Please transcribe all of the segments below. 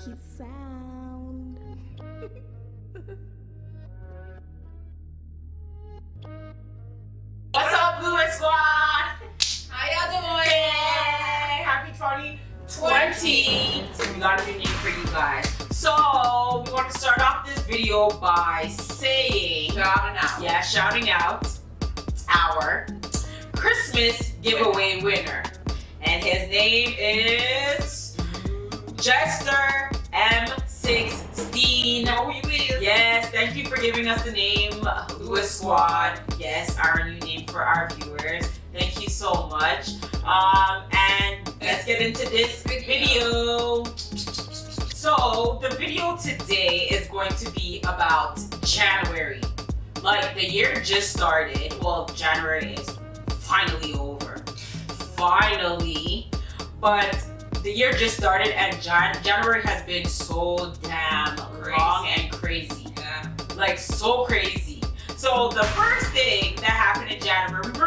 cute sound. What's up, Wwiii Squad? How y'all doing? Hey, happy 2020. We got a new name for you guys. So, we want to start off this video by saying, shouting out our Christmas giveaway winner. And his name is Jester M16. Know who you is? Yes, thank you for giving us the name Wwiii Squad. Yes, our new name for our viewers. Thank you so much. And let's get into this video. So the video today is going to be about January. Like, the year just started. Well, January is finally over. Finally. But the year just started and January has been so damn long and crazy. Yeah. Like, so crazy. So the first thing that happened in January, we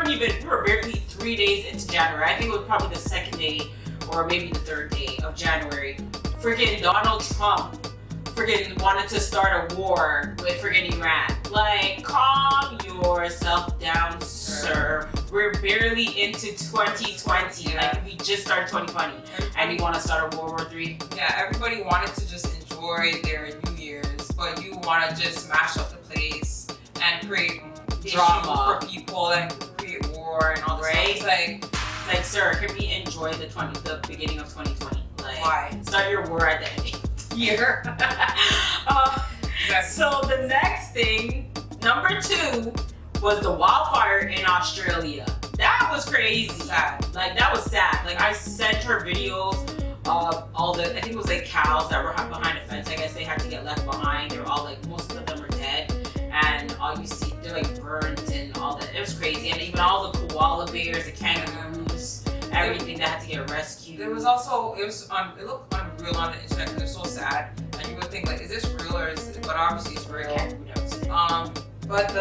were barely 3 days into January. I think it was probably the second day or maybe the third day of January. Freaking Donald Trump freaking wanted to start a war with freaking Iran. Like, calm yourself down, sir. We're barely into 2020. Yeah. Like, we just started 2020 and we want to start a World War III. Yeah, everybody wanted to just enjoy their New Year's, but you want to just smash up the place and create Drama for people and create war and all this Right? stuff. Like, sir, can we enjoy the beginning of 2020? Like, Why? Start your war at the end of the year. Exactly. So the next thing, number 2, was the wildfire in Australia. That was crazy. Sad. Like, that was sad. Like, I sent her videos of all the, I think it was like cows that were behind a fence. I guess they had to get left behind. They were all like, most of them are dead. And all you see, they're like burnt and all that. It was crazy. And even all the koala bears, the kangaroos, everything that had to get rescued. There was also, it looked unreal on the internet because it's so sad. And you would think, like, is this real or is it, but obviously it's real. But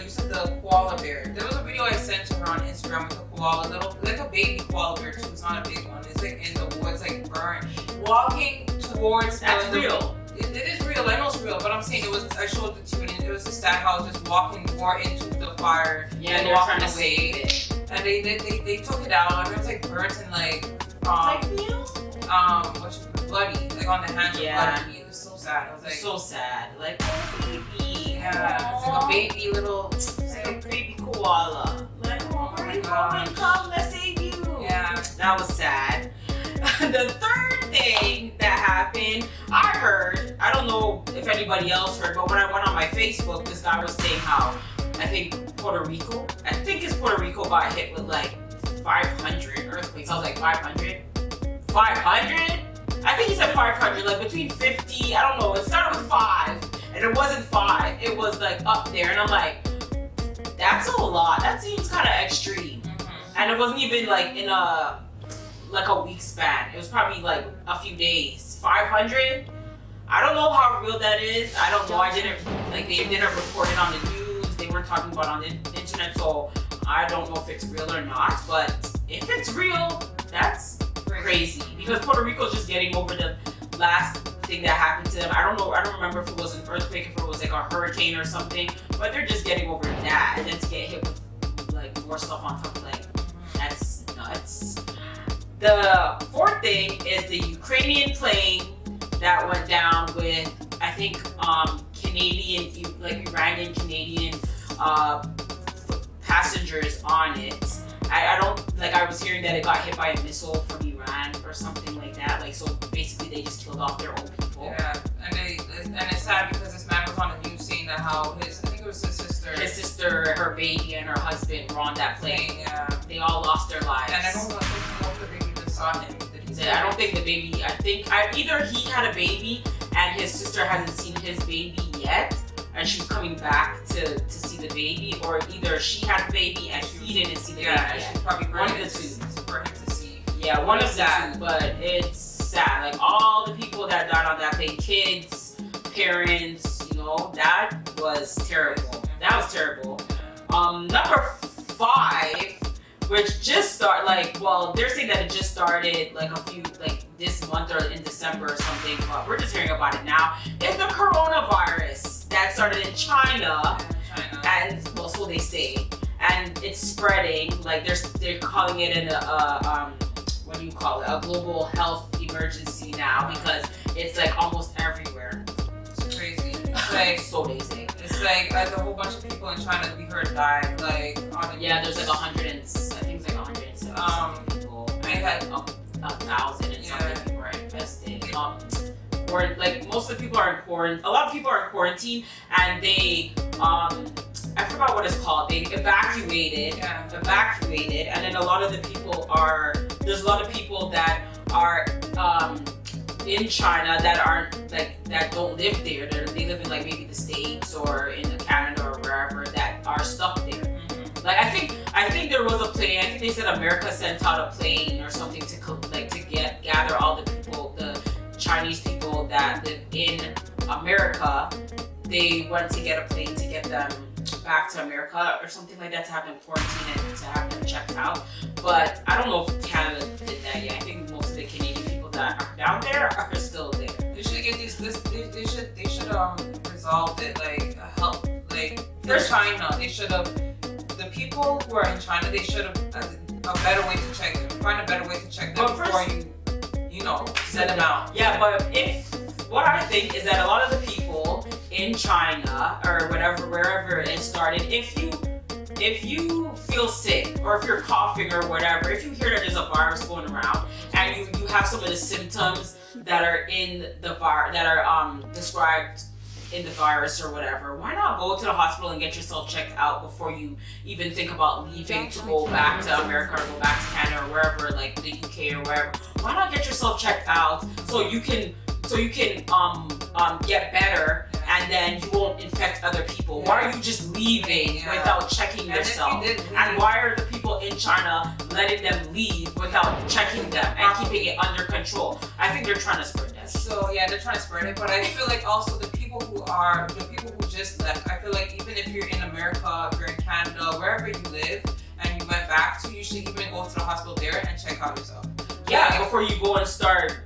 you said the koala bear. There was a video I sent to her on Instagram with a koala, like a baby koala bear too. It's not a big one. It's like in the woods, like burnt, walking towards. That's real. It is real. I know it's real, but I'm saying it was. I showed it to you, and it was a stat how it was just walking more into the fire. Yeah, and they're walking trying to away. save it. And they took it out, and it was like burnt and like bloody, like on the hands. Yeah. Bloody. It was so sad. I was like, So sad. Like, oh, baby. yeah, it's like a baby little. It's like a baby koala. Like, oh, where are you going? Come, let's save you. Yeah. That was sad. The third thing that happened, I heard, I don't know if anybody else heard, but when I went on my Facebook, this guy was saying how, I think Puerto Rico got hit with like 500 earthquakes. I was like, 500? 500? I think he said 500, like between 50, I don't know, it started with 5, and it wasn't 5, it was like up there, and I'm like, that's a lot, that seems kind of extreme. And it wasn't even like in a week span, it was probably like a few days. 500? I don't know how real that is, I don't know, they didn't report it on the news, they weren't talking about it on the internet, so I don't know if it's real or not, but if it's real, that's crazy, because Puerto Rico's just getting over the last thing that happened to them. I don't remember if it was an earthquake, if it was like a hurricane or something, but they're just getting over that, and then to get hit with like more stuff on top, like, that's nuts. The fourth thing is the Ukrainian plane that went down with, I think, Iranian Canadian passengers on it. I was hearing that it got hit by a missile from Iran or something like that. Like, so basically they just killed off their own people. Yeah, and it's sad because this man was on the news saying that how I think it was his sister, her baby, and her husband were on that plane. Yeah. They all lost their lives. And I don't know if the baby even saw him. Did he see I don't think the baby, either he had a baby and his sister hasn't seen his baby yet, and she's coming back to see the baby, or either she had the baby and he didn't see the baby and yet. she probably One of burned the it two. for him to see. Yeah, one of the two, but it's sad. Like, all the people that died on that plane, kids, parents, that was terrible. That was terrible. Number 5, which just started, they're saying that it just started like this month or in December or something, but we're just hearing about it now. It's the coronavirus that started in China. And well, so they say, and it's spreading. Like they're calling it what do you call it? A global health emergency now because it's like almost everywhere. It's crazy. It's like so they say. It's like a whole bunch of people in China that we heard died. Like yeah, there's like 100 and I think it's like 170 people. I had 1,000 and something people are infested. Or like most of the people are in quarantine. A lot of people are in quarantine, and they I forgot what it's called. They evacuated, and then a lot of the people are. There's a lot of people that are in China that aren't like that don't live there. They live in like maybe the States or in Canada or wherever that are stuck there. Mm-hmm. Like I think there was a plane. I think they said America sent out a plane or something to gather all the people, the Chinese people that live in America. They went to get a plane to get them back to America or something like that, to have them quarantined and to have them checked out. But I don't know if Canada did that yet. I think most of the Canadian people that are down there are still there. They should get these. They should resolve it. Like help. Like for China, they should have. The people who are in China, they should have a better way to check them. Find a better way to check them before you send them out. Yeah, but what I think is that a lot of the people in China or whatever, wherever it started, if you feel sick or if you're coughing or whatever, if you hear that there's a virus going around and you have some of the symptoms that are in the described in the virus or whatever, why not go to the hospital and get yourself checked out before you even think about leaving to go back to America or go back to Canada or wherever, like the UK or wherever. Why not get yourself checked out so you can get better and then you won't infect other people? Why are you just leaving without checking yourself? And why are the people in China letting them leave without checking them and keeping it under control? I think they're trying to spread that. So yeah, they're trying to spread it, but I feel like also the people who just left, I feel like even if you're in America, if you're in Canada, wherever you live and you went back to, you should even go to the hospital there and check out yourself. Yeah, before you go and start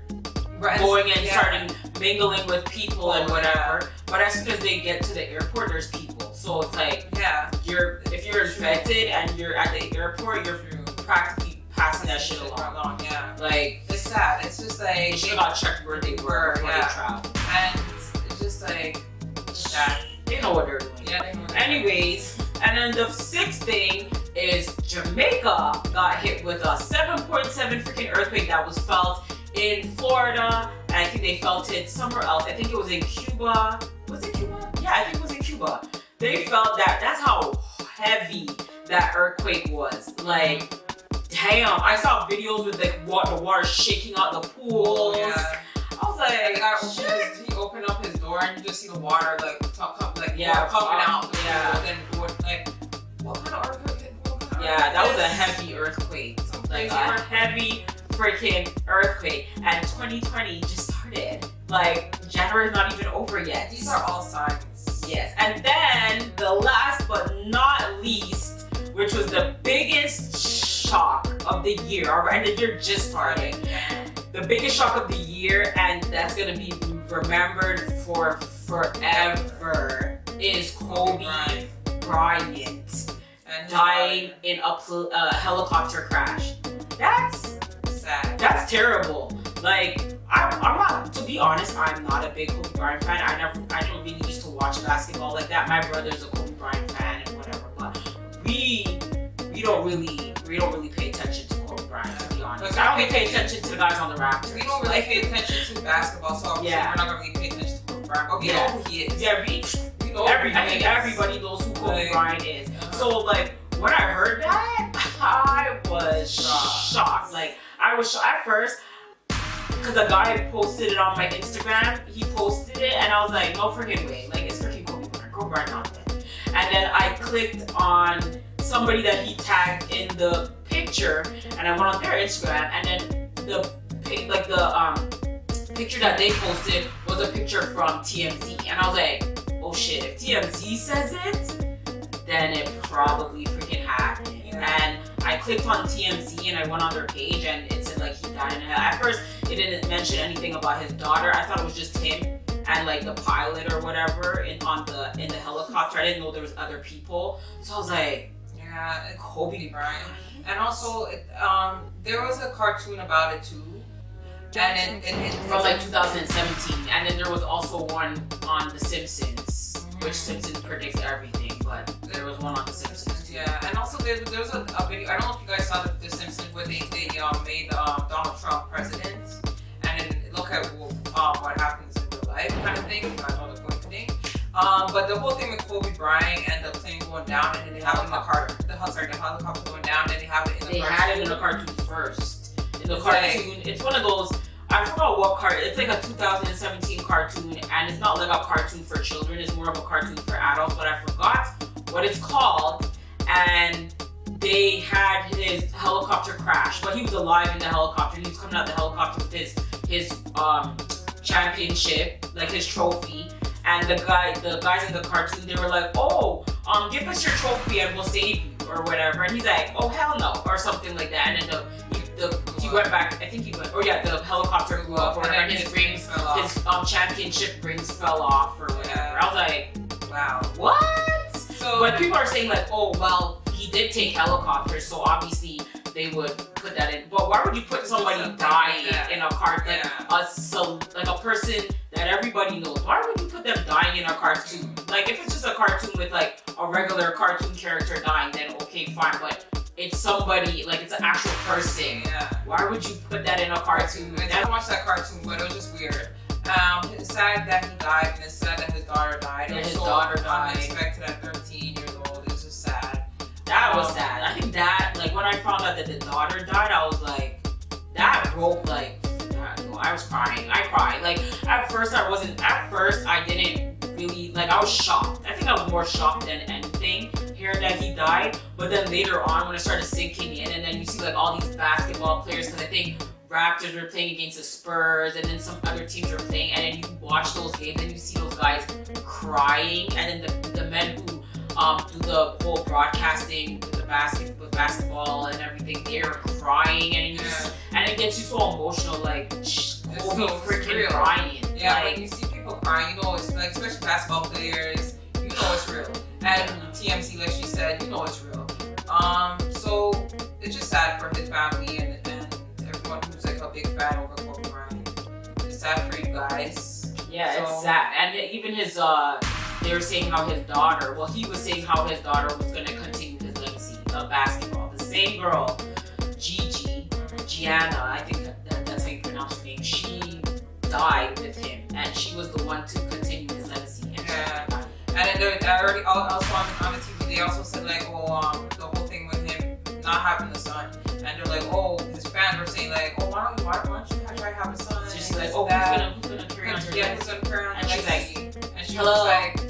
going and starting mingling with people and whatever. But as soon as they get to the airport, there's people. So it's like, if you're infected and you're at the airport, you're practically passing that shit along. Yeah. Like, it's sad. It's just like, they should have got checked where they were before they traveled. And it's just like, that. They know what they're doing. Yeah, they know what they're doing. Anyways, and then the sixth thing is Jamaica got hit with a 7.7 freaking earthquake that was felt in Florida, and I think they felt it somewhere else. I think it was in Cuba. Was it Cuba? Yeah, I think it was in Cuba. They felt that. That's how heavy that earthquake was. Like, damn. I saw videos with like the water shaking out the pools. Yeah. I was like, he opened up his door and you just see the water coming out. Yeah. Then like, what kind of earthquake? Yeah, that was a heavy earthquake. Like a heavy freaking earthquake, and 2020 just started. Like, January's not even over yet. These are all signs. Yes, and then the last but not least, which was the biggest shock of the year, and the year just started. The biggest shock of the year, and that's gonna be remembered for forever, is Kobe Bryant dying in a helicopter crash. That's sad. That's terrible. Like, I'm not, to be honest, I'm not a big Kobe Bryant fan. I don't really used to watch basketball like that. My brother's a Kobe Bryant fan and whatever, but we don't really pay attention to Kobe Bryant, to be honest. I only pay attention to the guys on the Raptors. We don't really pay attention to basketball, so we're not gonna really pay attention to Kobe Bryant. But we know who he is. Yeah, we know. I think everybody knows who Kobe Bryant is. So like, when I heard that, I was shocked. Like, I was shocked at first, because a guy posted it on my Instagram. He posted it, and I was like, no freaking way. Like, it's freaking Kobe Bryant. Kobe Bryant not dead. And then I clicked on somebody that he tagged in the picture, and I went on their Instagram, and then the picture that they posted was a picture from TMZ. And I was like, oh shit, if TMZ says it, then it probably freaking happened. And I clicked on TMZ and I went on their page and it said like he died in hell. At first it didn't mention anything about his daughter. I thought it was just him and like the pilot or whatever in the helicopter. I didn't know there was other people. So I was like, yeah, it's Kobe Bryant. And also, there was a cartoon about it too. And it from like 2017, and then there was also one on The Simpsons, which Simpsons predicts everything, but there was one on The Simpsons too. Yeah, and also there was a video. I don't know if you guys saw The Simpsons where they made Donald Trump president, and then look at what happens in real life kind of thing. I know the point thing. But the whole thing with Kobe Bryant and the plane going down, and then they have it in the helicopter going down, and they have it in the They cartoon. had it in the cartoon first. In the It's cartoon, like, it's one of those. I forgot what cartoon. It's like a 2017 cartoon, and it's not like a cartoon for children. It's more of a cartoon for adults. But I forgot what it's called. And they had his helicopter crash, but he was alive in the helicopter. He was coming out the helicopter with his championship, like his trophy. And the guys in the cartoon, they were like, "Oh, give us your trophy and we'll save you," or whatever. And he's like, "Oh hell no," or something like that. And then he went back. I think he went. Or yeah, the helicopter blew up, or whatever. And his rings, his championship rings fell off, or whatever. Yeah. I was like, wow. what? So, But people are saying like, "Oh well, he did take helicopters, so obviously they would put that in." But why would you put somebody dying in a car, like a person that everybody knows? Why would you put them dying in a cartoon? Like if it's just a cartoon with like a regular cartoon character dying, then okay, fine. But it's somebody, like it's an actual person. Yeah. Why would you put that in a cartoon? I watched that cartoon, but it was just weird. It's sad that he died, and it's sad that his daughter died. Yeah, It was his so daughter died. unexpected at 13 years old. It was just sad. That was sad. I think that, like when I found out that the daughter died, I was like, that broke, like, I was crying. I cried. Like at first I didn't really, like I was shocked. I think I was more shocked than anything hearing that he died. But then later on when it started sinking in, and then you see like all these basketball players, because I think Raptors were playing against the Spurs, and then some other teams were playing, and then you watch those games and you see those guys crying, and then the men who do the whole broadcasting with with basketball and everything, they're crying, and and it gets you so emotional, like Kobe freaking Bryant. Yeah, like, when you see people crying, you know it's like, especially basketball players, you know it's real. And TMC, like she said, you know it's real. So it's just sad for his family and everyone who's like a big fan over Kobe Bryant. It's sad for you guys. Yeah, it's sad. And even his, they were saying how his daughter, he was saying how his daughter was going to continue his legacy of basketball. The same girl, Gianna, I think that's how you pronounce her name, she died with him, and she was the one to continue his legacy. And then I already also on the TV, they also said like, the whole thing with him not having a son, and they're like, his fans were saying like, why don't you try to have a son? So she's like, who's gonna carry on her legacy? Who's gonna carry on her legacy? And she hello. was like,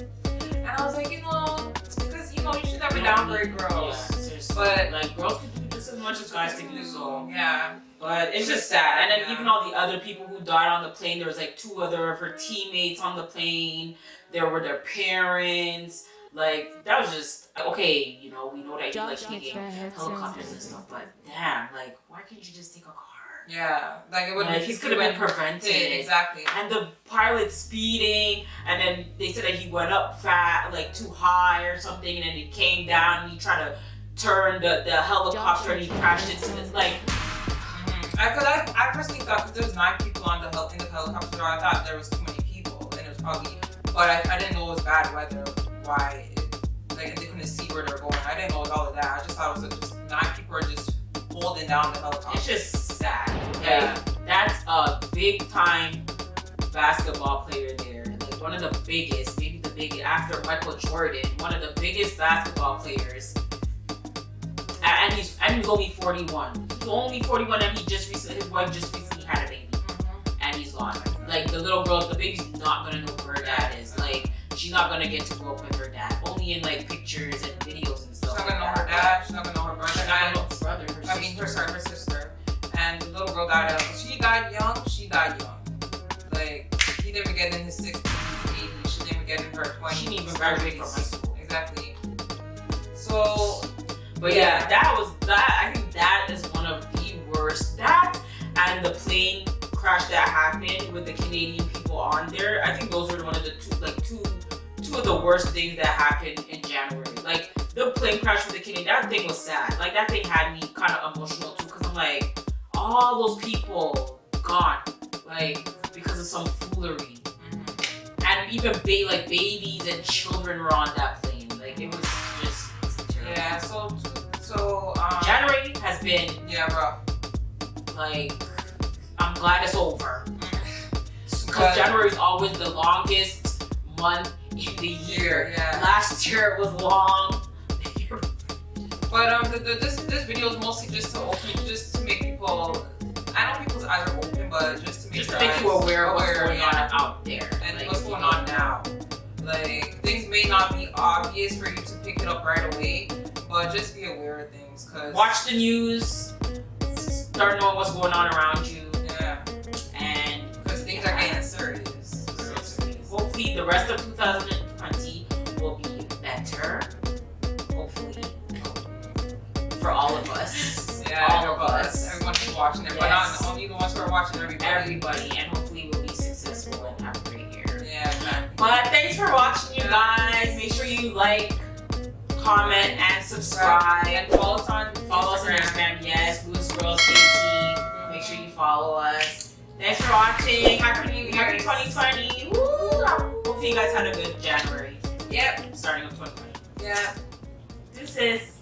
and I was like, it's because you should never downgrade girls. Yeah, seriously. But like girls can do just as much as guys can do. So yeah. But it's just sad. And then even all the other people who died on the plane, there was like 2 other of her teammates on the plane. There were their parents. Like, that was just, okay, we know that you like taking helicopters and stuff, but damn, like, why can't you just take a car? Yeah, like it would. Like, he could have been prevented. Exactly. And the pilot speeding, and then they said that he went up like too high or something, and then he came down and he tried to turn the helicopter and he crashed into this, like. I personally thought, because there was 9 people in the helicopter, I thought there was too many people, and it was probably, but I didn't know it was bad weather, why, they couldn't see where they were going. I didn't know it was all of that. I just thought it was just 9 people were just holding down the helicopter. It's just sad. Okay? That's a big time basketball player there. Like one of the biggest, maybe the biggest, after Michael Jordan, one of the biggest basketball players. And he's only 41. He's only 41, and his wife just recently had a baby, and he's gone. Like the little girl, the baby's not gonna know who her dad is. Like she's not gonna get to grow up with her dad. Only in like pictures and videos and stuff. She's not gonna know her dad. She's not gonna know her brother. She's not gonna know her brother. Her sister. And the little girl died. She died young. Like he didn't get in his 60s, 80s. She didn't get in her 20s. She didn't even graduate from high school. Exactly. So. But yeah, I think that is one of the worst. That and the plane crash that happened with the Canadian people on there, I think those were one of the two of the worst things that happened in January. Like the plane crash with the Canadian, that thing was sad. Like that thing had me kind of emotional too, because I'm like, all those people gone, like because of some foolery. And even babies and children were on that plane. Like it was just terrible. Yeah. So January has been rough. like, I'm glad it's over. Because January is always the longest month in the year. Yeah. Last year it was long. But this video is mostly just to make people. I know people's eyes are open, but just to make you aware of what's going on out there and like, what's going on now. Like things may not be obvious for you to pick it up right away, but just be aware of things. Cause watch the news, start knowing what's going on around you. Yeah. And because things are getting serious. Hopefully the rest of 2020 will be better. Hopefully. For all of us. Yeah, all of us. Everyone who's watching it, but not only the ones who are watching, everybody. And hopefully we'll be successful and have a great year. Yeah, exactly. But thanks for watching, you guys. Make sure you like, comment, and subscribe. And follow us on Instagram. Yes, Blues Girls 18. Make sure you follow us. Thanks for watching. Happy New Year. Happy 2020. Woo! Hopefully you guys had a good January. Yep. Starting of 2020. Yeah. Deuces.